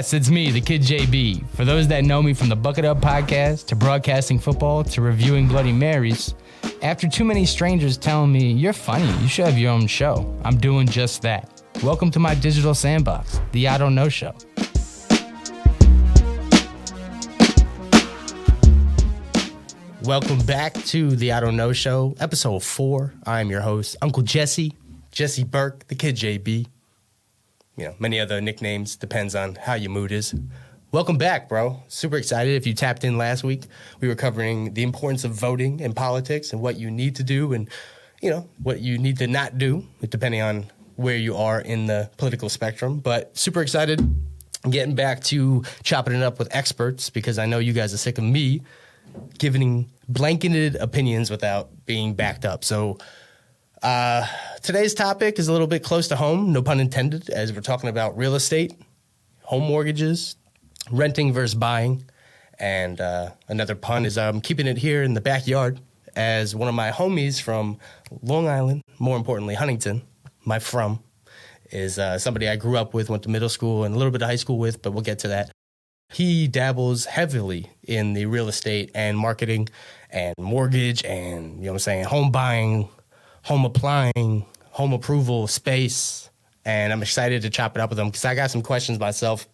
Yes, it's me, the Kid JB. For those that know me from the Bucket Up podcast to broadcasting football to reviewing Bloody Marys, after too many strangers telling me, you're funny, you should have your own show, I'm doing just that. Welcome to my digital sandbox, the I Don't Know Show. Welcome back to the I Don't Know Show, episode 4. I'm your host, Uncle Jesse Burke, the Kid JB. You know, many other nicknames, depends on how your mood is. Welcome back, bro. Super excited. If you tapped in last week, we were covering the importance of voting in politics and what you need to do and, you know, what you need to not do, depending on where you are in the political spectrum. But super excited getting back to chopping it up with experts because I know you guys are sick of me giving blanketed opinions without being backed up. So today's topic is a little bit close to home, no pun intended, as we're talking about real estate, home mortgages, renting versus buying. And another pun is I'm keeping it here in the backyard as one of my homies from Long Island, more importantly, Huntington, is somebody I grew up with, went to middle school and a little bit of high school with, but we'll get to that. He dabbles heavily in the real estate and marketing and mortgage and, you know what I'm saying, home buying, home applying, home approval, space. And I'm excited to chop it up with him because I got some questions myself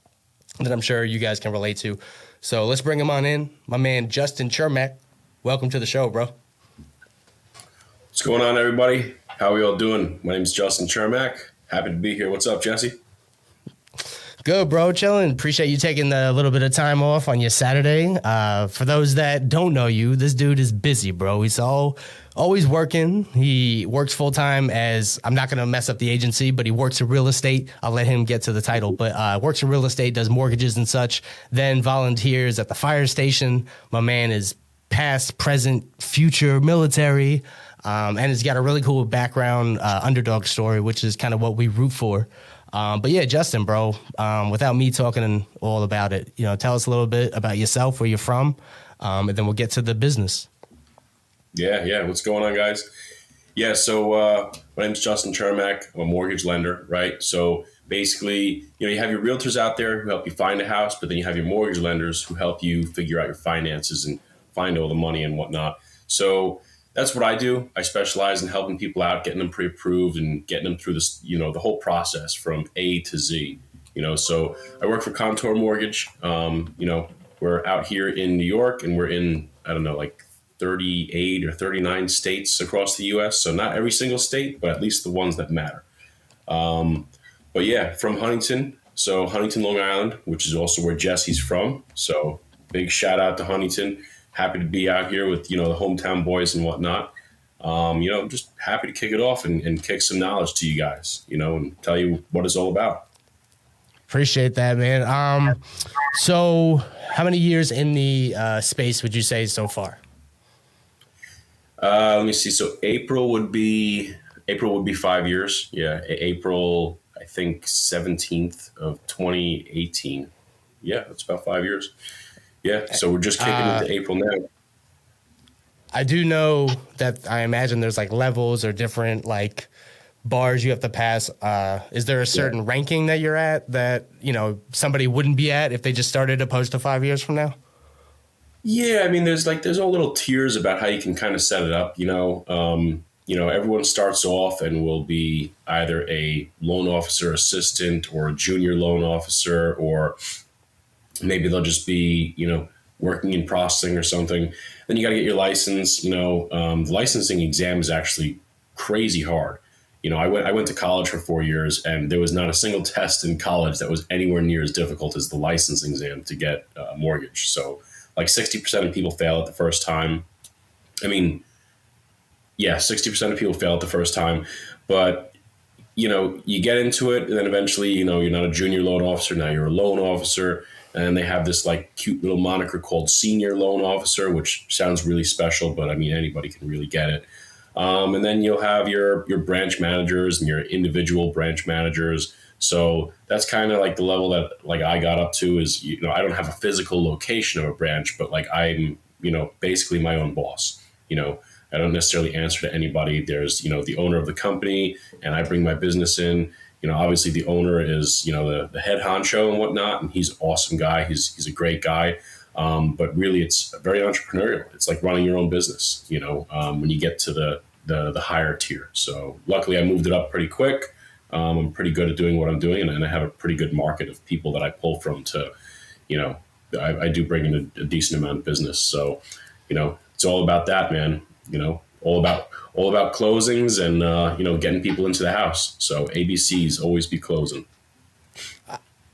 that I'm sure you guys can relate to. So let's bring him on in. My man, Justin Chermak. Welcome to the show, bro. What's going on, everybody? How are we all doing? My name is Justin Chermak. Happy to be here. What's up, Jesse? Good, bro. Chilling. Appreciate you taking a little bit of time off on your Saturday. For those that don't know you, this dude is busy, bro. He's always working. He works full time as, I'm not going to mess up the agency, but he works in real estate. I'll let him get to the title, but works in real estate, does mortgages and such, then volunteers at the fire station. My man is past, present, future military, and has got a really cool background, underdog story, which is kind of what we root for. But yeah, Justin, bro, without me talking all about it, you know, tell us a little bit about yourself, where you're from, and then we'll get to the business. Yeah. What's going on, guys? Yeah, so my name's Justin Chermak. I'm a mortgage lender, right? So basically, you know, you have your realtors out there who help you find a house, but then you have your mortgage lenders who help you figure out your finances and find all the money and whatnot. So that's what I do. I specialize in helping people out, getting them pre-approved and getting them through this, you know, the whole process from A to Z, you know. So I work for Contour Mortgage. You know, we're out here in New York and we're in, I don't know, like 38 or 39 states across the U.S. So not every single state, but at least the ones that matter. But yeah, from Huntington. So Huntington, Long Island, which is also where Jesse's from. So big shout out to Huntington. Happy to be out here with, you know, the hometown boys and whatnot. You know, just happy to kick it off and kick some knowledge to you guys, you know, and tell you what it's all about. Appreciate that, man. So how many years in the space would you say so far? Let me see. So April would be 5 years. Yeah. April, I think 17th of 2018. Yeah. That's about 5 years. Yeah, so we're just kicking into April now. I do know that I imagine there's like levels or different like bars you have to pass. Is there a certain ranking that you're at that, you know, somebody wouldn't be at if they just started opposed to 5 years from now? Yeah, I mean, there's all little tiers about how you can kind of set it up, you know. Everyone starts off and will be either a loan officer assistant or a junior loan officer, or maybe they'll just be, you know, working in processing or something. Then you got to get your license. You know, the licensing exam is actually crazy hard. You know, I went to college for 4 years, and there was not a single test in college that was anywhere near as difficult as the licensing exam to get a mortgage. So like 60% of people fail it the first time. I mean, yeah, 60% of people fail it the first time. But, you know, you get into it, and then eventually, you know, you're not a junior loan officer. Now you're a loan officer. And they have this like cute little moniker called senior loan officer, which sounds really special, but I mean, anybody can really get it. And then you'll have your branch managers and your individual branch managers. So that's kind of like the level that like I got up to is, you know, I don't have a physical location of a branch, but like I'm, you know, basically my own boss. You know, I don't necessarily answer to anybody. There's, you know, the owner of the company, and I bring my business in. You obviously the owner is, the head honcho and whatnot, and he's an awesome guy. He's a great guy. But really, it's very entrepreneurial. It's like running your own business, when you get to the higher tier. So luckily, I moved it up pretty quick. I'm pretty good at doing what I'm doing, and I have a pretty good market of people that I pull from to, I do bring in a decent amount of business. So, it's all about that, man. All about closings and getting people into the house. So ABCs always be closing.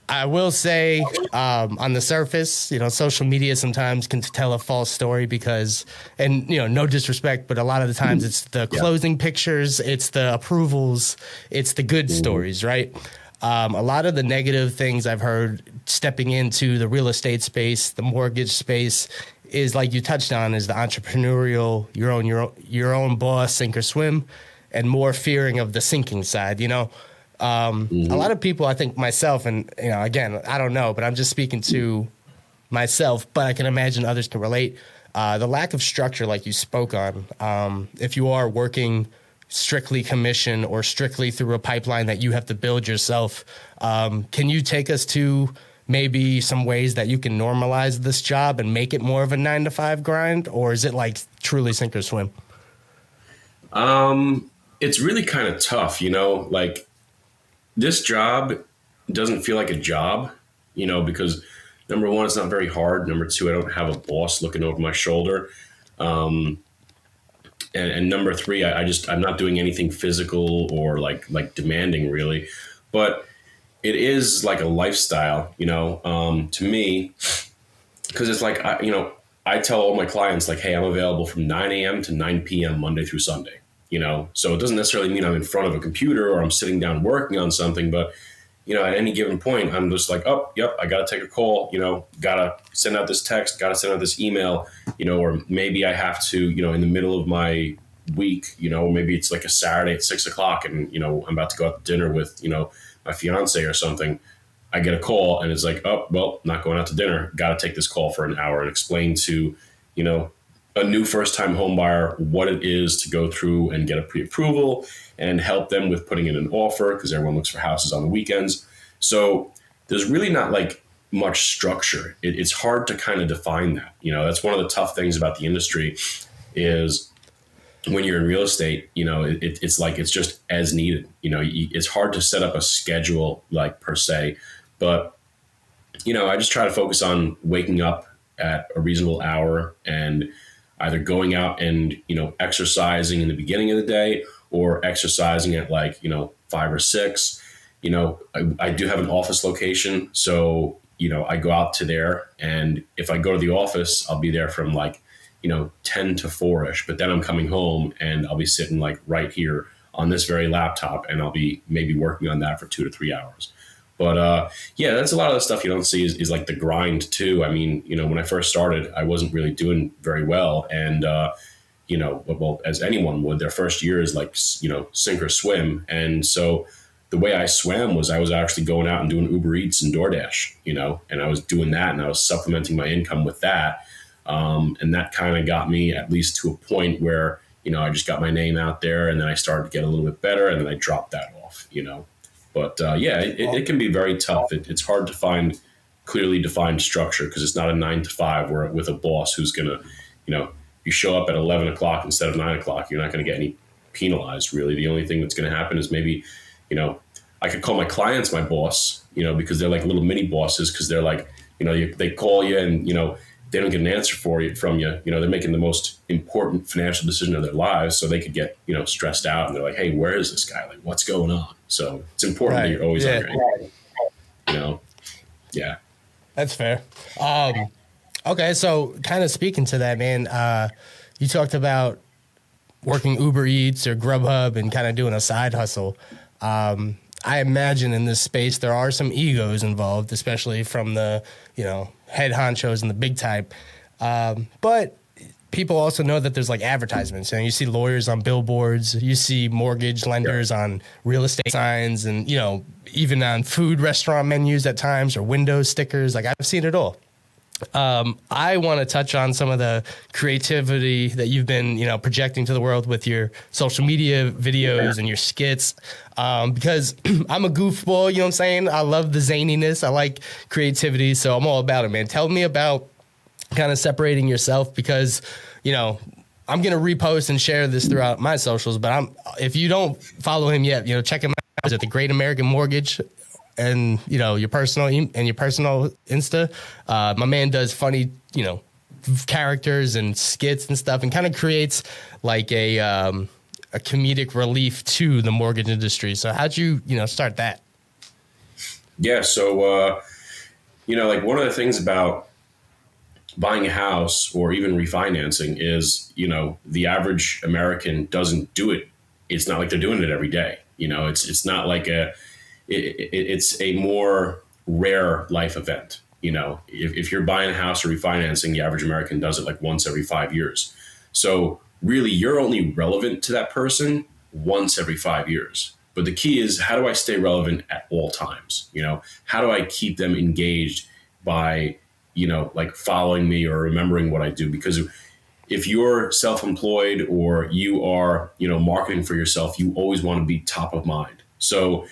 I will say, on the surface, social media sometimes can tell a false story because, and no disrespect, but a lot of the times it's the closing pictures, it's the approvals, it's the good stories, right? A lot of the negative things I've heard stepping into the real estate space, the mortgage space, is like you touched on, is the entrepreneurial, your own boss, sink or swim, and more fearing of the sinking side. A lot of people, I think myself, and again, I don't know, but I'm just speaking to myself, but I can imagine others can relate. The lack of structure, like you spoke on, if you are working strictly commission or strictly through a pipeline that you have to build yourself, can you take us to maybe some ways that you can normalize this job and make it more of a 9-to-5 grind, or is it like truly sink or swim? It's really kind of tough, like this job doesn't feel like a job, because number one, it's not very hard. Number two, I don't have a boss looking over my shoulder. And number three, I'm not doing anything physical or like demanding really, but it is like a lifestyle, to me, because it's like, I tell all my clients like, hey, I'm available from 9 a.m. to 9 p.m. Monday through Sunday, so it doesn't necessarily mean I'm in front of a computer or I'm sitting down working on something, but, at any given point, I'm just like, oh, yep, I got to take a call, got to send out this text, got to send out this email, or maybe I have to, in the middle of my week, maybe it's like a Saturday at 6:00 and, I'm about to go out to dinner with, my fiance or something. I get a call and it's like, oh, well, not going out to dinner. Got to take this call for an hour and explain to, a new first-time home buyer what it is to go through and get a pre-approval and help them with putting in an offer because everyone looks for houses on the weekends. So there's really not like much structure. It's hard to kind of define that. That's one of the tough things about the industry is when you're in real estate, it's like, it's just as needed, it's hard to set up a schedule like per se, but, I just try to focus on waking up at a reasonable hour and either going out and, exercising in the beginning of the day or exercising at like, 5 or 6, I do have an office location. So, I go out to there, and if I go to the office, I'll be there from like, 10 to 4-ish, but then I'm coming home and I'll be sitting like right here on this very laptop and I'll be maybe working on that for 2 to 3 hours. But that's a lot of the stuff you don't see is like the grind too. I mean, when I first started, I wasn't really doing very well. And, well, as anyone would, their first year is like, sink or swim. And so the way I swam was I was actually going out and doing Uber Eats and DoorDash, and I was doing that and I was supplementing my income with that. And that kind of got me at least to a point where, I just got my name out there and then I started to get a little bit better and then I dropped that off, But it can be very tough. It's hard to find clearly defined structure because it's not a 9 to 5 where with a boss who's going to, you show up at 11 o'clock instead of 9 o'clock, you're not going to get any penalized really. The only thing that's going to happen is maybe, I could call my clients my boss, because they're like little mini bosses because they're like, they call you and, they don't get an answer from you. They're making the most important financial decision of their lives. So they could get, stressed out and they're like, hey, where is this guy? Like, what's going on? So it's important that you're always on your end. Yeah. That's fair. Okay. So kind of speaking to that, man, you talked about working Uber Eats or Grubhub and kind of doing a side hustle. I imagine in this space, there are some egos involved, especially from the, head honchos and the big type. But people also know that there's like advertisements. You see lawyers on billboards, you see mortgage lenders on real estate signs and, even on food restaurant menus at times or window stickers. Like I've seen it all. I want to touch on some of the creativity that you've been, projecting to the world with your social media videos and your skits. Because I'm a goofball, you know what I'm saying? I love the zaniness. I like creativity. So I'm all about it, man. Tell me about kind of separating yourself because, I'm going to repost and share this throughout my socials, but if you don't follow him yet, check him out at the Great American Mortgage and, your personal Insta. My man does funny, characters and skits and stuff and kind of creates like a comedic relief to the mortgage industry. So how'd you, start that? Yeah. So, like one of the things about buying a house or even refinancing is, the average American doesn't do it. It's not like they're doing it every day. It's not like it's a more rare life event. If you're buying a house or refinancing, the average American does it like once every 5 years. So really, you're only relevant to that person once every 5 years. But the key is, how do I stay relevant at all times? How do I keep them engaged by, like following me or remembering what I do? Because if you're self-employed or you are, marketing for yourself, you always want to be top of mind. So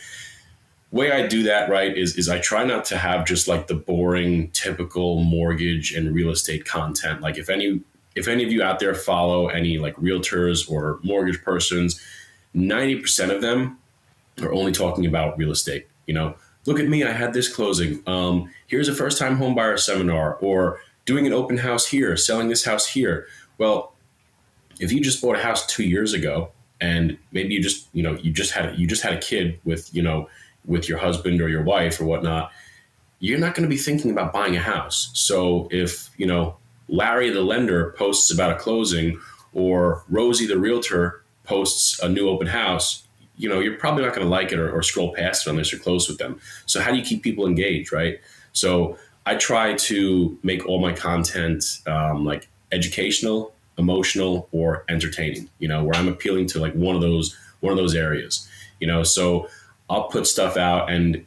way I do that, right, is I try not to have just like the boring, typical mortgage and real estate content. Like if any of you out there follow any like realtors or mortgage persons, 90% of them are only talking about real estate. Look at me, I had this closing. Here's a first-time home buyer seminar, or doing an open house here, selling this house here. Well, if you just bought a house 2 years ago, and maybe you just had a kid with your husband or your wife or whatnot, you're not going to be thinking about buying a house. So if Larry the lender posts about a closing, or Rosie the realtor posts a new open house, you're probably not going to like it or scroll past it unless you're close with them. So how do you keep people engaged, right? So I try to make all my content like educational, emotional, or entertaining, where I'm appealing to like one of those areas, so I'll put stuff out, and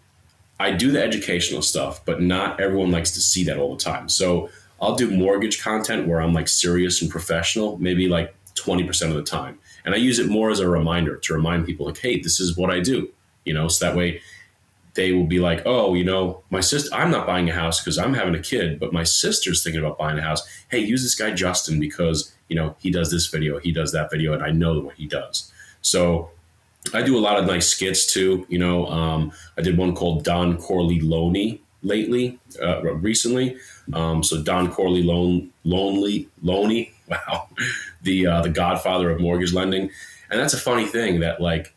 I do the educational stuff, but not everyone likes to see that all the time. So I'll do mortgage content where I'm like serious and professional, maybe like 20% of the time. And I use it more as a reminder to remind people like, hey, this is what I do, so that way they will be like, oh, my sister, I'm not buying a house because I'm having a kid, but my sister's thinking about buying a house. Hey, use this guy, Justin, because, he does this video, he does that video, and I know what he does. So I do a lot of nice skits too. I did one called Don Corleone recently. So Don Corleone, wow, the godfather of mortgage lending. And that's a funny thing that like,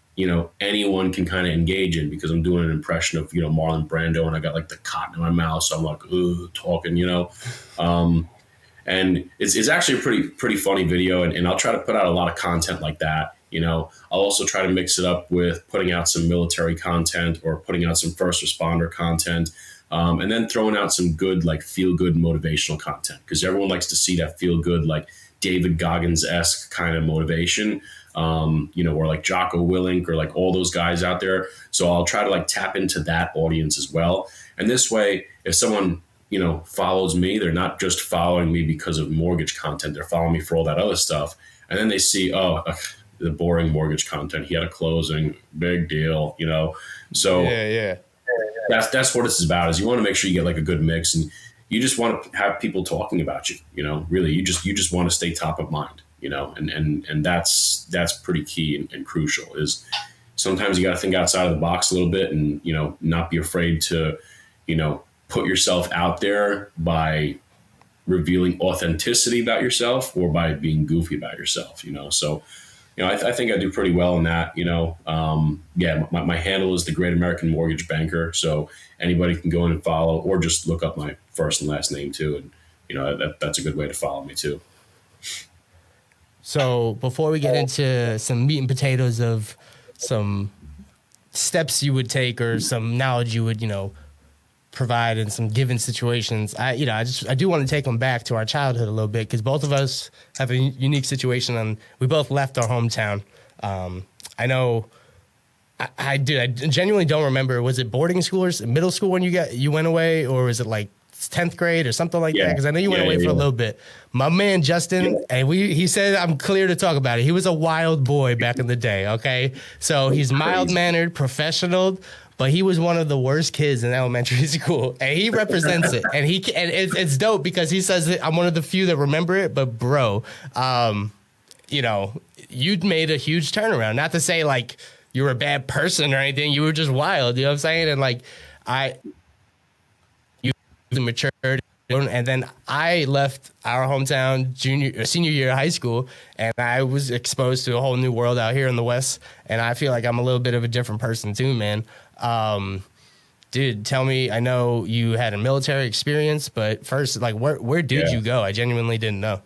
anyone can kind of engage in, because I'm doing an impression of, Marlon Brando, and I got like the cotton in my mouth. So I'm like, talking, and it's actually a pretty funny video. And I'll try to put out a lot of content like that. I'll also try to mix it up with putting out some military content or putting out some first responder content. And then throwing out some good, like feel good motivational content, because everyone likes to see that feel good, like David Goggins-esque kind of motivation, or like Jocko Willink or like all those guys out there. So I'll try to like tap into that audience as well. And this way, if someone, follows me, they're not just following me because of mortgage content. They're following me for all that other stuff. And then they see, the boring mortgage content. He had a closing, big deal, So Yeah. That's what it's about. Is you want to make sure you get like a good mix, and you just want to have people talking about you. Really, you just want to stay top of mind. And that's pretty key and crucial. Is sometimes you got to think outside of the box a little bit, and not be afraid to put yourself out there by revealing authenticity about yourself or by being goofy about yourself. So. I think I do pretty well in that, my handle is the Great American Mortgage Banker. So anybody can go in and follow, or just look up my first and last name too. And, that's a good way to follow me too. So before we get into some meat and potatoes of some steps you would take or some knowledge you would, provide in some given situations, I do want to take them back to our childhood a little bit, because both of us have a unique situation, and we both left our hometown. I know I genuinely don't remember. Was it boarding school or middle school when you went away, or was it like 10th grade or something like that? Yeah. Because I know you went away for a little bit. My man Justin, and he said I'm clear to talk about it. He was a wild boy back in the day. Okay, so he's mild mannered, professional. But he was one of the worst kids in elementary school, and he represents it. And it's dope because he says that I'm one of the few that remember it. But bro, you know, you'd made a huge turnaround. Not to say like you were a bad person or anything. You were just wild. You know what I'm saying? And like you matured, and then I left our hometown senior year of high school, and I was exposed to a whole new world out here in the West. And I feel like I'm a little bit of a different person too, man. Dude, tell me, I know you had a military experience, but first, like, where did you go? I genuinely didn't know.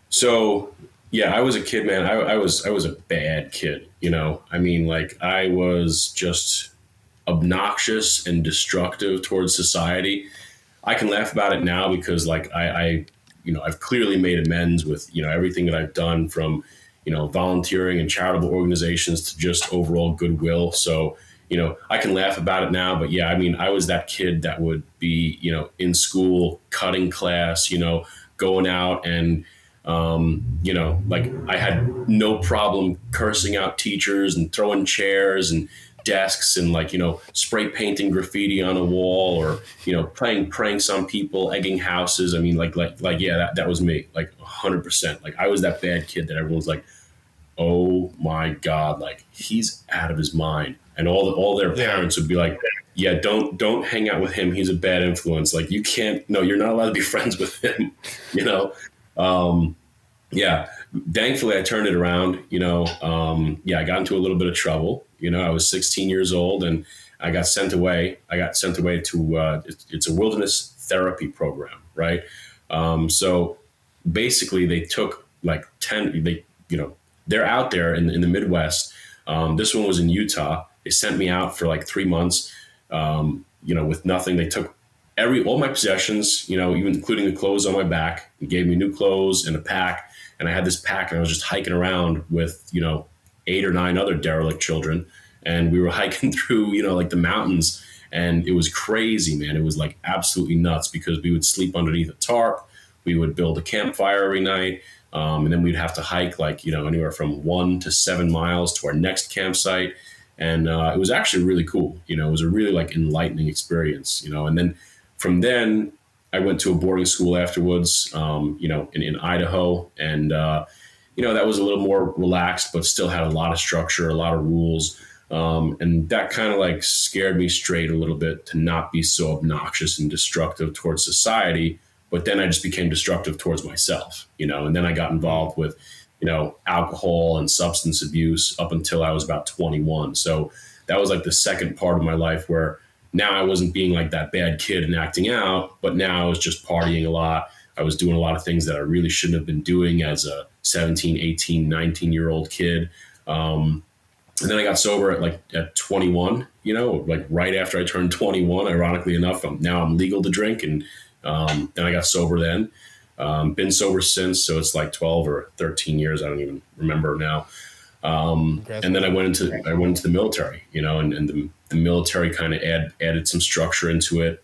So, yeah, I was a kid, man. I was a bad kid, you know? I mean, like, I was just obnoxious and destructive towards society. I can laugh about it now because, like, I you know, I've clearly made amends with, you know, everything that I've done from, you know, volunteering and charitable organizations to just overall goodwill. So, you know, I can laugh about it now, but yeah, I mean, I was that kid that would be, you know, in school, cutting class, you know, going out and, you know, like I had no problem cursing out teachers and throwing chairs and desks and like, you know, spray painting graffiti on a wall or, you know, playing pranks on people, egging houses. I mean, like, yeah, that was me, like 100%. Like I was that bad kid that everyone's like, oh my God, like he's out of his mind. And all their parents would be like, yeah, don't hang out with him. He's a bad influence. Like you can't, no, you're not allowed to be friends with him, you know? Yeah, thankfully I turned it around, you know? Yeah, I got into a little bit of trouble. You know, I was 16 years old and I got sent away. To, it's a wilderness therapy program, right? So basically they took like 10, they're out there in the Midwest. This one was in Utah. They sent me out for like 3 months, you know, with nothing. They took all my possessions, you know, even including the clothes on my back, and gave me new clothes and a pack. And I had this pack and I was just hiking around with, you know, 8 or 9 other derelict children. And we were hiking through, you know, like the mountains, and it was crazy, man. It was like absolutely nuts because we would sleep underneath a tarp. We would build a campfire every night. And then we'd have to hike like, you know, anywhere from 1 to 7 miles to our next campsite. And it was actually really cool. You know, it was a really like enlightening experience, you know. And then from then I went to a boarding school afterwards, you know, in Idaho. And, you know, that was a little more relaxed, but still had a lot of structure, a lot of rules. And that kind of like scared me straight a little bit to not be so obnoxious and destructive towards society. But then I just became destructive towards myself, you know, and then I got involved with, you know, alcohol and substance abuse up until I was about 21. So that was like the second part of my life where now I wasn't being like that bad kid and acting out, but now I was just partying a lot. I was doing a lot of things that I really shouldn't have been doing as a 17, 18, 19-year-old kid. And then I got sober at 21, you know, like right after I turned 21, ironically enough, now I'm legal to drink. And then I got sober then, been sober since. So it's like 12 or 13 years. I don't even remember now. And then I went into the military, you know, and the military kind of added some structure into it.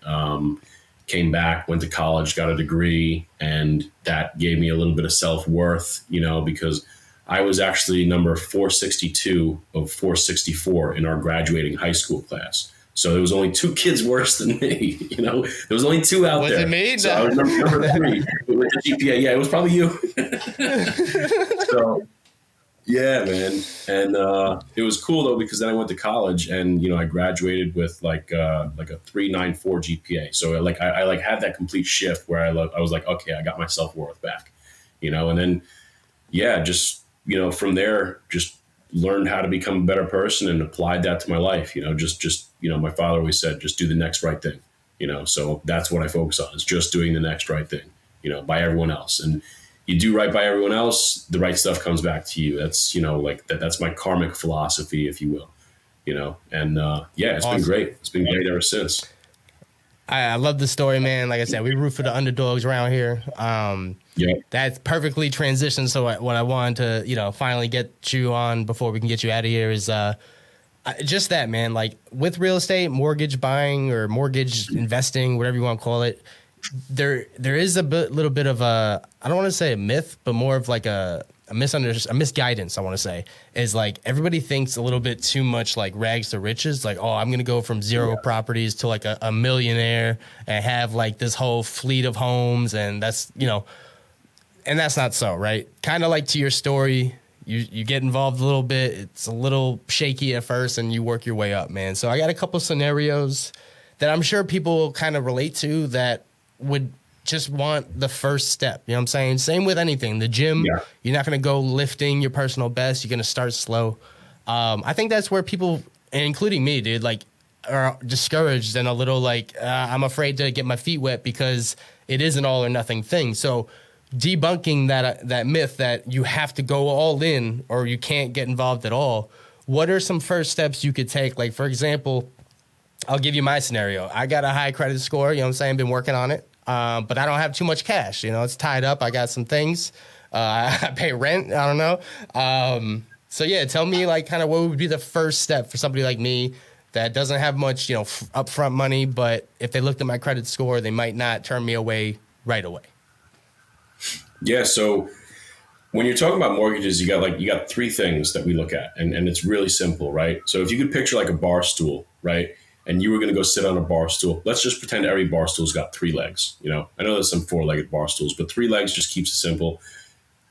Came back, went to college, got a degree, and that gave me a little bit of self-worth, you know, because I was actually number 462 of 464 in our graduating high school class. So there was only 2 kids worse than me, you know. There was only 2 out there. Was it me? So I was number 3 with the GPA. Yeah, it was probably you. So yeah, man. And it was cool though because then I went to college and you know I graduated with like a 3.94 GPA. So I had that complete shift where I was like, okay, I got my self-worth back, you know. And then yeah, just you know from there just learned how to become a better person and applied that to my life. You know, just you know, my father always said, just do the next right thing. You know, so that's what I focus on is just doing the next right thing. You know, by everyone else, and you do right by everyone else, the right stuff comes back to you. That's you know, like that's my karmic philosophy, if you will. You know, and yeah, it's awesome. Been great. It's been great ever since. I love the story, man. Like I said, we root for the underdogs around here. Yeah, that's perfectly transitioned. So what I wanted to, you know, finally get you on before we can get you out of here is Just that, man. Like with real estate, mortgage buying or mortgage investing, whatever you want to call it, there is little bit of a, I don't want to say a myth, but more of like a misguidance. I want to say is like everybody thinks a little bit too much like rags to riches. Like, oh, I'm gonna go from zero properties to like a millionaire and have like this whole fleet of homes, and that's and that's not so, right? Kind of like to your story. You get involved a little bit. It's a little shaky at first, and you work your way up, man. So I got a couple scenarios that I'm sure people will kind of relate to that would just want the first step. You know what I'm saying? Same with anything. The gym, you're not going to go lifting your personal best. You're going to start slow. I think that's where people, including me, dude, like are discouraged and a little like, I'm afraid to get my feet wet because it is an all or nothing thing. So debunking that myth that you have to go all in or you can't get involved at all. What are some first steps you could take? Like, for example, I'll give you my scenario. I got a high credit score, you know what I'm saying? Been working on it. But I don't have too much cash. It's tied up. I got some things. I pay rent. I don't know. So yeah, tell me like kind of what would be the first step for somebody like me that doesn't have much, upfront money, but if they looked at my credit score, they might not turn me away right away. Yeah. So when you're talking about mortgages, you got three things that we look at, and it's really simple, right? So if you could picture like a bar stool, right? And you were going to go sit on a bar stool. Let's just pretend every bar stool's got three legs. I know there's some four-legged bar stools, but three legs just keeps it simple.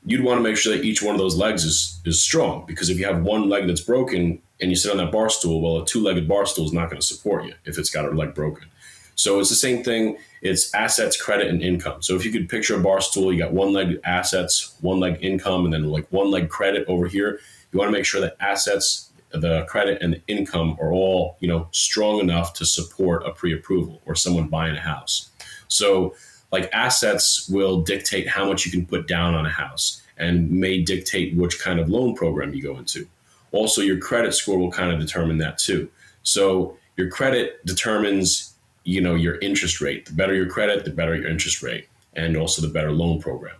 You'd want to make sure that each one of those legs is strong, because if you have one leg that's broken and you sit on that bar stool, well, a two-legged bar stool is not going to support you if it's got a leg broken. So it's the same thing. It's assets, credit, and income. So if you could picture a bar stool, you got one leg assets, one leg income, and then like one leg credit over here. You want to make sure that assets, the credit, and the income are all, strong enough to support a pre-approval or someone buying a house. So like assets will dictate how much you can put down on a house and may dictate which kind of loan program you go into. Also, your credit score will kind of determine that too. So your credit determines, your interest rate. The better your credit, the better your interest rate, and also the better loan program.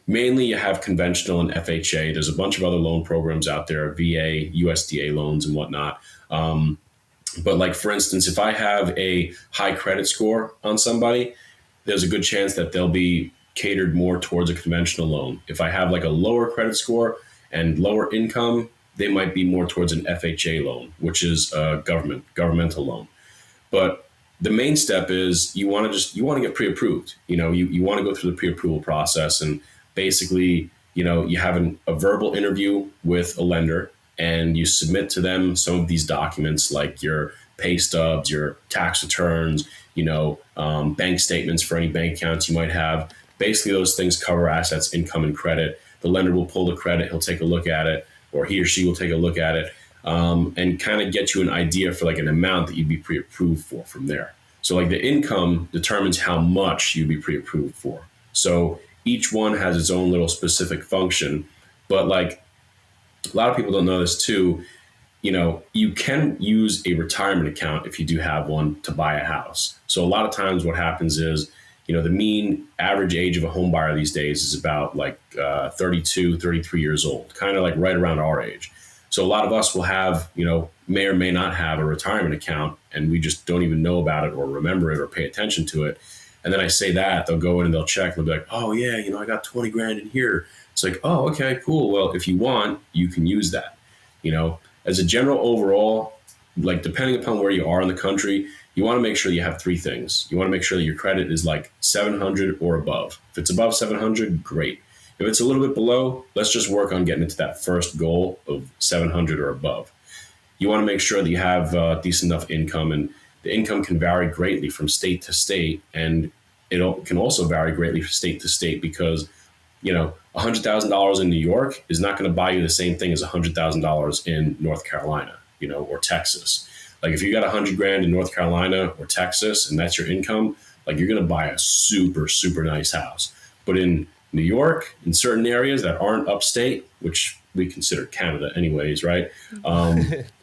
Mainly you have conventional and FHA. There's a bunch of other loan programs out there, VA, USDA loans and whatnot. But like, for instance, if I have a high credit score on somebody, there's a good chance that they'll be catered more towards a conventional loan. If I have like a lower credit score and lower income, they might be more towards an FHA loan, which is a governmental loan. But the main step is you want to get pre-approved. You want to go through the pre-approval process, and basically, you have a verbal interview with a lender, and you submit to them some of these documents like your pay stubs, your tax returns, bank statements for any bank accounts you might have. Basically, those things cover assets, income, and credit. The lender will pull the credit, he'll take a look at it, or he or she will take a look at it, and kind of get you an idea for like an amount that you'd be pre-approved for from there. So like the income determines how much you'd be pre-approved for. So each one has its own little specific function, but like a lot of people don't know this too. You can use a retirement account if you do have one to buy a house. So a lot of times what happens is, the mean average age of a home buyer these days is about like 32, 33 years old, kind of like right around our age. So a lot of us will have, may or may not have a retirement account, and we just don't even know about it or remember it or pay attention to it. And then I say that, they'll go in and they'll check. They'll be like, oh yeah, I got 20 grand in here. It's like, oh, okay, cool. Well, if you want, you can use that. As a general overall, like depending upon where you are in the country, you want to make sure you have three things. You want to make sure that your credit is like 700 or above. If it's above 700, great. If it's a little bit below, let's just work on getting into that first goal of 700 or above. You want to make sure that you have decent enough income, and the income can vary greatly from state to state, and it can also vary greatly from state to state because, $100,000 in New York is not going to buy you the same thing as $100,000 in North Carolina, or Texas. Like if you got 100 grand in North Carolina or Texas and that's your income, like you're going to buy a super, super nice house. But in New York, in certain areas that aren't upstate, which we consider Canada anyways, right?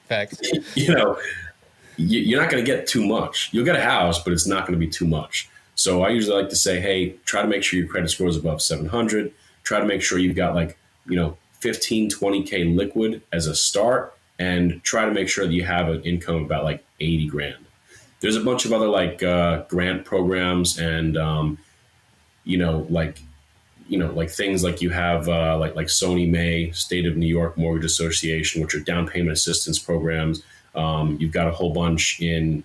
Facts. You're not going to get too much. You'll get a house, but it's not going to be too much. So I usually like to say, hey, try to make sure your credit score is above 700. Try to make sure you've got 15, 20K liquid as a start. and try to make sure that you have an income of about like 80 grand. There's a bunch of other like grant programs and you know like like things like you have like Sony May, State of New York Mortgage Association, which are down payment assistance programs. You've got a whole bunch in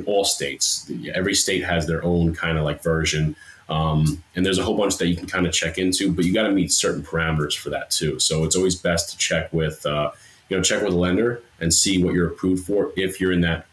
all states. Every state has their own kind of like version. And there's a whole bunch that you can kind of check into, but you got to meet certain parameters for that too. So it's always best to check with check with a lender and see what you're approved for if you're in that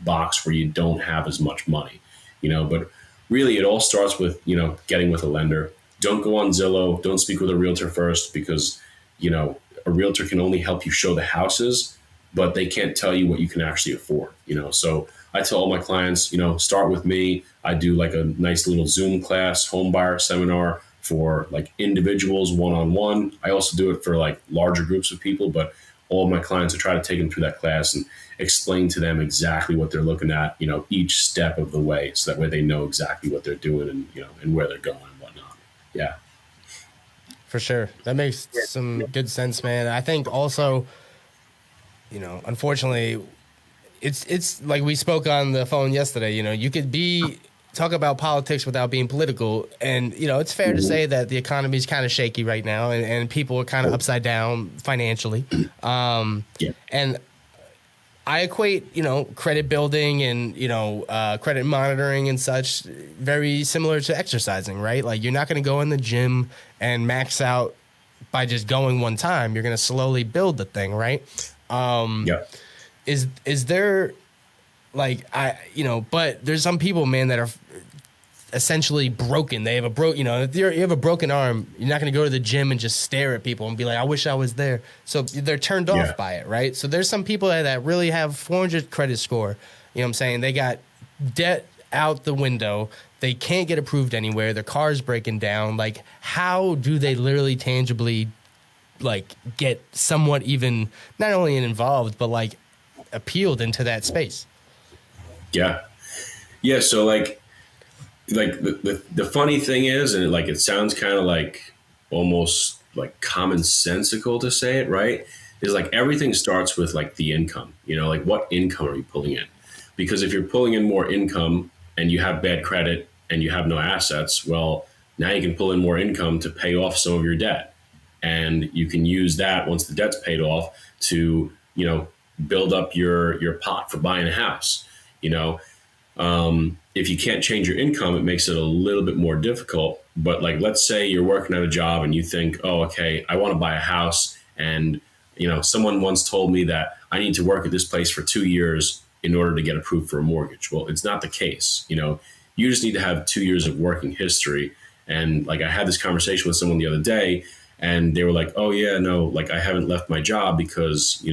box where you don't have as much money, but really it all starts with, getting with a lender. Don't go on Zillow. Don't speak with a realtor first because, a realtor can only help you show the houses, but they can't tell you what you can actually afford, So I tell all my clients, start with me. I do like a nice little Zoom class, home buyer seminar for like individuals one-on-one. I also do it for like larger groups of people, but all of my clients, I try to take them through that class and explain to them exactly what they're looking at, each step of the way. So that way they know exactly what they're doing and, and where they're going and whatnot. Yeah. For sure. That makes some good sense, man. I think also, unfortunately, it's like we spoke on the phone yesterday, you could talk about politics without being political. And, it's fair to say that the economy is kind of shaky right now and people are kind of upside down financially. And I equate, credit building and, credit monitoring and such very similar to exercising, right? Like you're not going to go in the gym and max out by just going one time. You're going to slowly build the thing, right? Is there like, but there's some people, man, that are essentially broken. They have if you have a broken arm, you're not going to go to the gym and just stare at people and be like, I wish I was there. So they're turned off by it, right? So there's some people that really have 400 credit score. You know what I'm saying? They got debt out the window. They can't get approved anywhere. Their car's breaking down. Like, how do they literally tangibly like get somewhat even not only involved, but like appealed into that space? Yeah. So like the funny thing is, and it sounds kind of like almost like commonsensical to say it, right? Is like everything starts with like the income, like what income are you pulling in? Because if you're pulling in more income and you have bad credit and you have no assets, well, now you can pull in more income to pay off some of your debt. And you can use that once the debt's paid off to, build up your pot for buying a house, If you can't change your income, it makes it a little bit more difficult. But like, let's say you're working at a job and you think, oh, okay, I want to buy a house. And, someone once told me that I need to work at this place for 2 years in order to get approved for a mortgage. Well, it's not the case. You just need to have 2 years of working history. And like, I had this conversation with someone the other day and they were like, oh yeah, no, like I haven't left my job because,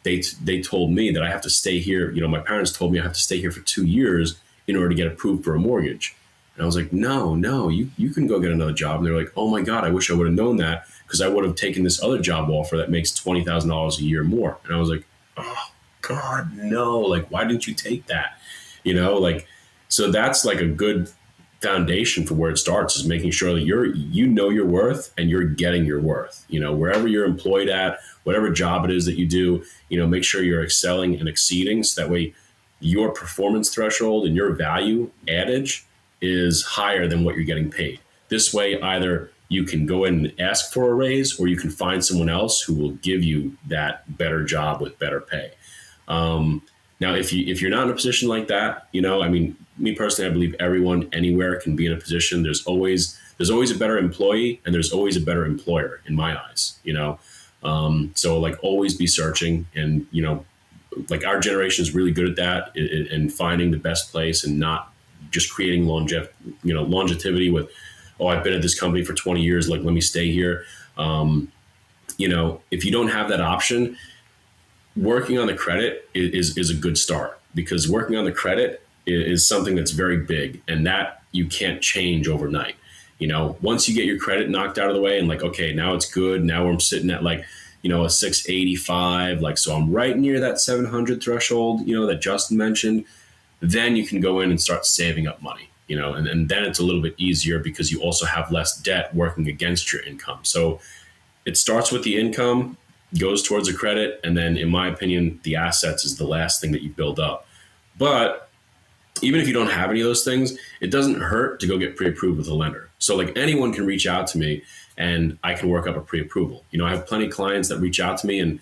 they told me that I have to stay here. My parents told me I have to stay here for 2 years in order to get approved for a mortgage. And I was like, no, you can go get another job. And they're like, oh my God, I wish I would have known that because I would have taken this other job offer that makes $20,000 a year more. And I was like, oh God, no, like, why didn't you take that? So that's like a good foundation for where it starts is making sure that your worth and you're getting your worth, wherever you're employed at, whatever job it is that you do, make sure you're excelling and exceeding so that way your performance threshold and your value adage is higher than what you're getting paid. This way, either you can go in and ask for a raise or you can find someone else who will give you that better job with better pay. Now, if you're not in a position like that, me personally, I believe everyone anywhere can be in a position. There's always a better employee and there's always a better employer in my eyes, so like always be searching and, like our generation is really good at that and finding the best place and not just creating longevity with, oh, I've been at this company for 20 years. Like, let me stay here. If you don't have that option, working on the credit is a good start because working on the credit is something that's very big and that you can't change overnight. Once you get your credit knocked out of the way and like, okay, now it's good. Now I'm sitting at like, a 685, like, so I'm right near that 700 threshold, that Justin mentioned, then you can go in and start saving up money, and then it's a little bit easier because you also have less debt working against your income. So it starts with the income. goes towards the credit. And then in my opinion, the assets is the last thing that you build up. But even if you don't have any of those things, it doesn't hurt to go get pre-approved with a lender. So like anyone can reach out to me and I can work up a pre-approval. You know, I have plenty of clients that reach out to me and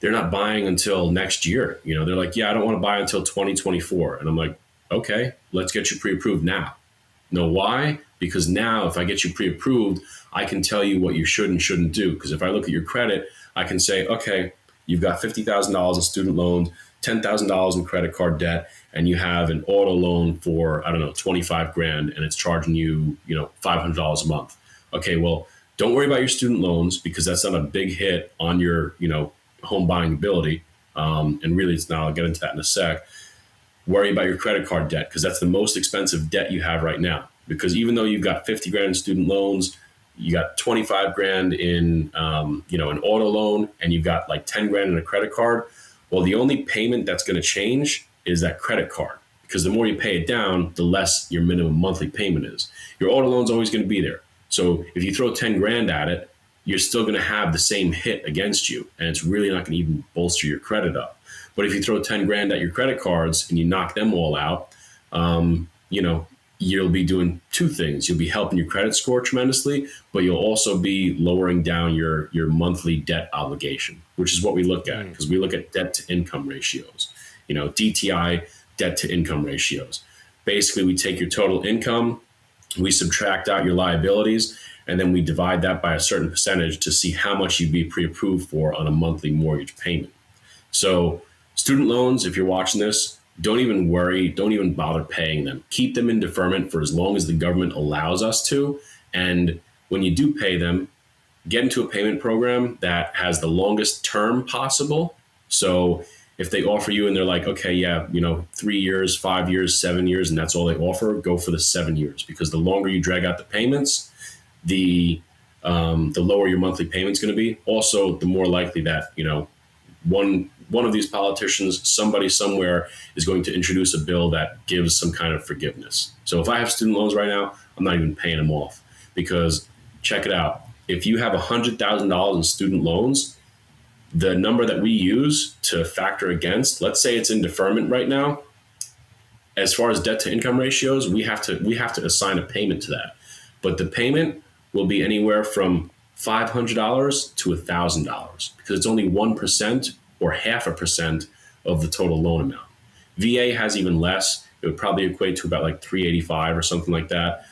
they're not buying until next year. You know, they're like, yeah, I don't want to buy until 2024. And I'm like, okay, let's get you pre-approved now. Know why? Because now if I get you pre-approved, I can tell you what you should and shouldn't do. Because if I look at your credit, I can say, okay, you've got $50,000 in student loans, $10,000 in credit card debt, and you have an auto loan for, I don't know, 25 grand, and it's charging you, you know, $500 a month. Okay, well, don't worry about your student loans because that's not a big hit on your, you know, home buying ability. And really, it's now, I'll get into that in a sec. Worry about your credit card debt because that's the most expensive debt you have right now. Because even though you've got 50 grand in student loans, you got 25 grand in, you know, an auto loan, and you've got like 10 grand in a credit card. Well, the only payment that's going to change is that credit card, because the more you pay it down, the less your minimum monthly payment is. Your auto loan's always going to be there. So if you throw 10 grand at it, you're still going to have the same hit against you, and it's really not going to even bolster your credit up. But if you throw 10 grand at your credit cards and you knock them all out, you know, you'll be doing two things. You'll be helping your credit score tremendously, but you'll also be lowering down your monthly debt obligation, which is what we look at, because we look at debt to income ratios, you know, DTI, debt to income ratios. Basically, we take your total income, we subtract out your liabilities, and then we divide that by a certain percentage to see how much you'd be pre-approved for on a monthly mortgage payment. So student loans, if you're watching this, don't even worry. Don't even bother paying them. Keep them in deferment for as long as the government allows us to. And when you do pay them, get into a payment program that has the longest term possible. So if they offer you and they're like, okay, yeah, you know, 3 years, 5 years, 7 years, and that's all they offer, go for the 7 years, because the longer you drag out the payments, the lower your monthly payment's going to be. Also, the more likely that, you know, one of these politicians, somebody somewhere, is going to introduce a bill that gives some kind of forgiveness. So if I have student loans right now, I'm not even paying them off, because check it out. If you have $100,000 in student loans, the number that we use to factor against, let's say it's in deferment right now, as far as debt to income ratios, we have to assign a payment to that. But the payment will be anywhere from $500 to $1,000, because it's only 1% or 0.5% of the total loan amount. VA has even less. It would probably equate to about like $385 or something like that.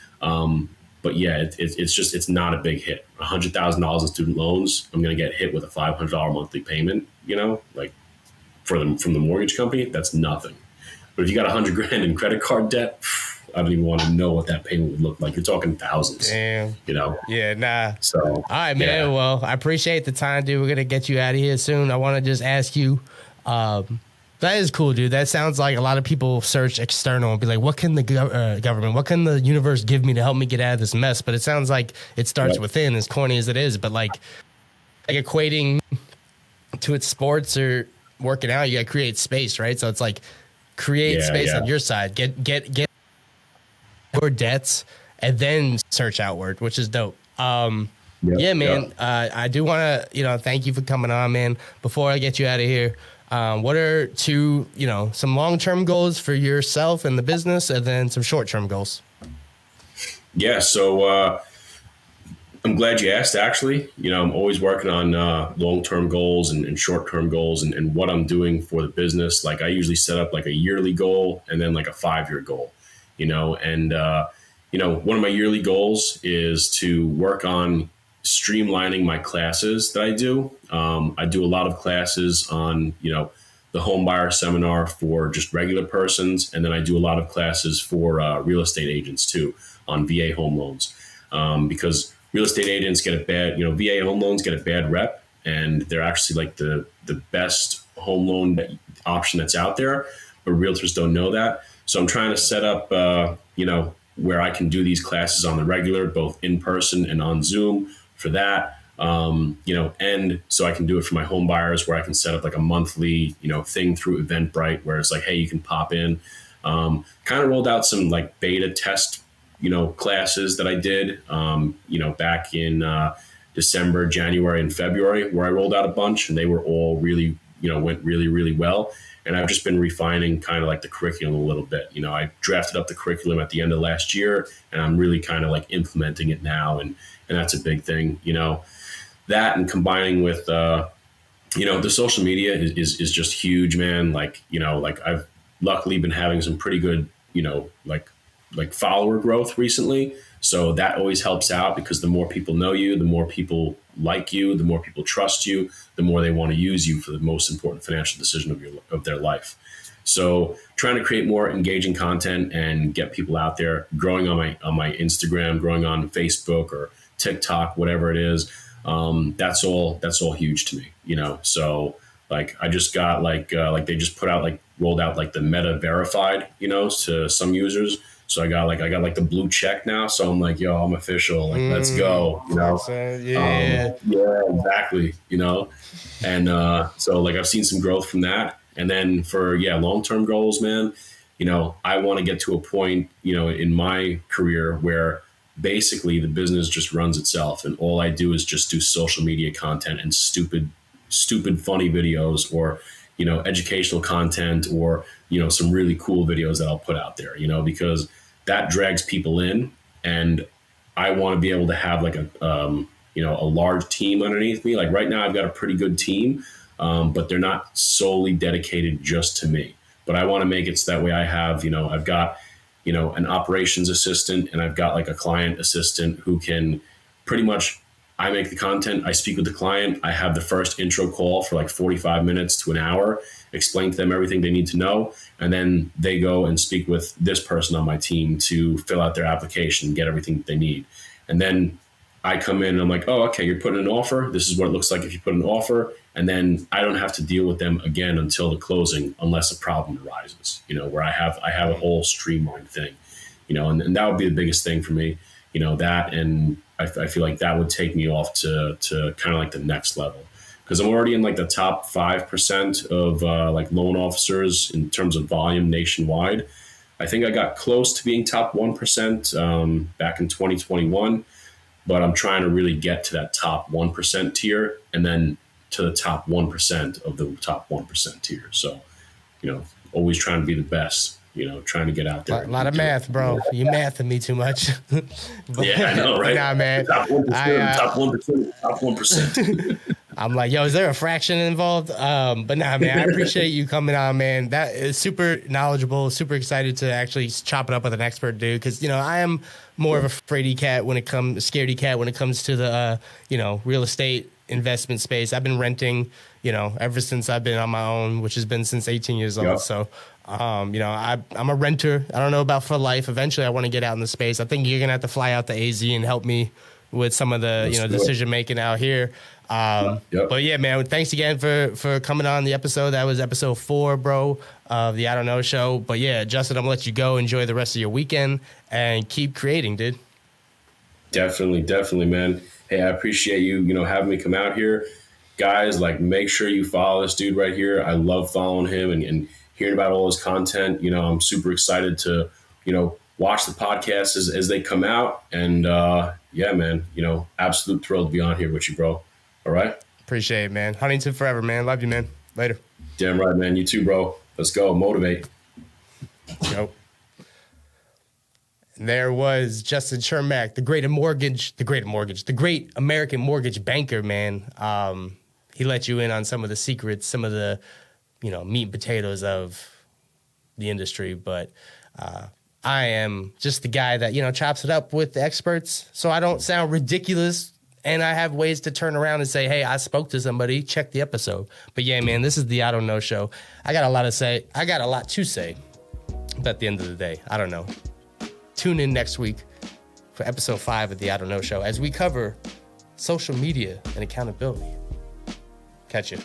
But yeah, it's not a big hit. $100,000 in student loans, I'm going to get hit with a $500 monthly payment, you know, like from the mortgage company, that's nothing. But if you got 100 grand in credit card debt, I don't even want to know what that payment would look like. You're talking thousands. Damn. You know? Yeah, nah. So, all right, man. Yeah. Well, I appreciate the time, dude. We're going to get you out of here soon. I want to just ask you, that is cool, dude. That sounds like a lot of people search external and be like, what can the government, what can the universe give me to help me get out of this mess? But it sounds like it starts within, as corny as it is. But like equating to its sports or working out, you got to create space, right? So it's like create space on your side. Get your debts and then search outward, which is dope. Yeah, man. I do want to, thank you for coming on, man. Before I get you out of here, what are two, some long-term goals for yourself and the business, and then some short-term goals? Yeah. So, I'm glad you asked, actually. I'm always working on long-term goals and short-term goals and what I'm doing for the business. Like I usually set up like a yearly goal and then like a 5-year goal, and one of my yearly goals is to work on streamlining my classes that I do. I do a lot of classes on, the home buyer seminar for just regular persons. And then I do a lot of classes for real estate agents too on VA home loans, because real estate agents get a bad, VA home loans get a bad rep, and they're actually like the best home loan option that's out there, but realtors don't know that. So I'm trying to set up, where I can do these classes on the regular, both in person and on Zoom for that, and so I can do it for my home buyers, where I can set up like a monthly, thing through Eventbrite, where it's like, hey, you can pop in. Kind of rolled out some like beta test, classes that I did, back in December, January, and February, where I rolled out a bunch, and they were all really, went really, really well. And I've just been refining kind of like the curriculum a little bit. I drafted up the curriculum at the end of last year, and I'm really kind of like implementing it now. And that's a big thing, that, and combining with, the social media is just huge, man. Like I've luckily been having some pretty good, like follower growth recently. So that always helps out, because the more people know you, the more people like you, the more people trust you, the more they want to use you for the most important financial decision of their life. So trying to create more engaging content and get people out there, growing on my Instagram, growing on Facebook or TikTok, whatever it is. That's all huge to me, So like I just got like they just rolled out like the Meta verified, to some users. So I got like the blue check now. So I'm like, yo, I'm official. Like, let's go. Yeah, exactly. And so like I've seen some growth from that. And then for long-term goals, man, I want to get to a point, in my career where basically the business just runs itself, and all I do is just do social media content and stupid funny videos, or educational content, or some really cool videos that I'll put out there, because that drags people in, and I want to be able to have like a large team underneath me. Like right now I've got a pretty good team, but they're not solely dedicated just to me. But I want to make it so that way I have, I've got, an operations assistant, and I've got like a client assistant who can pretty much, I make the content, I speak with the client, I have the first intro call for like 45 minutes to an hour, explain to them everything they need to know, and then they go and speak with this person on my team to fill out their application, get everything that they need. And then I come in and I'm like, oh, okay, you're putting an offer. This is what it looks like if you put an offer. And then I don't have to deal with them again until the closing, unless a problem arises, where I have a whole streamlined thing, and that would be the biggest thing for me, that. And I feel like that would take me off to kind of like the next level, because I'm already in like the top 5% of like loan officers in terms of volume nationwide. I think I got close to being top 1% back in 2021, but I'm trying to really get to that top 1% tier, and then to the top 1% of the top 1% tier. So, always trying to be the best, trying to get out there. A lot of math, bro. You mathing me too much. Yeah, I know, right? Nah, man. Top 1%, top 1%, top 1%. I'm like, yo, is there a fraction involved? But nah, man, I appreciate you coming on, man. That is super knowledgeable, super excited to actually chop it up with an expert, dude. Because, I am more of a scaredy cat when it comes to the, real estate investment space. I've been renting, ever since I've been on my own, which has been since 18 years old. Yep. So, I'm a renter. I don't know about for life. Eventually, I want to get out in the space. I think you're going to have to fly out to AZ and help me with some of the, decision making out here. Yep. But yeah, man, thanks again for coming on the episode. That was episode 4, bro, of the I Don't Know Show. But yeah, Justin, I'm going to let you go. Enjoy the rest of your weekend and keep creating, dude. Definitely, man. Hey, I appreciate you, having me come out here. Guys, like, make sure you follow this dude right here. I love following him and hearing about all his content. I'm super excited to, watch the podcasts as they come out. And yeah, man, absolute thrill to be on here with you, bro. All right. Appreciate it, man. Huntington forever, man. Love you, man. Later. Damn right, man. You too, bro. Let's go. Motivate. Yep. There was Justin Chermak, the great American mortgage banker, man. He let you in on some of the secrets, some of the, meat and potatoes of the industry. But I am just the guy that, chops it up with the experts so I don't sound ridiculous. And I have ways to turn around and say, hey, I spoke to somebody. Check the episode. But yeah, man, this is the I Don't Know Show. I got a lot to say. But at the end of the day, I don't know. Tune in next week for episode 5 of the I Don't Know Show as we cover social media and accountability. Catch you.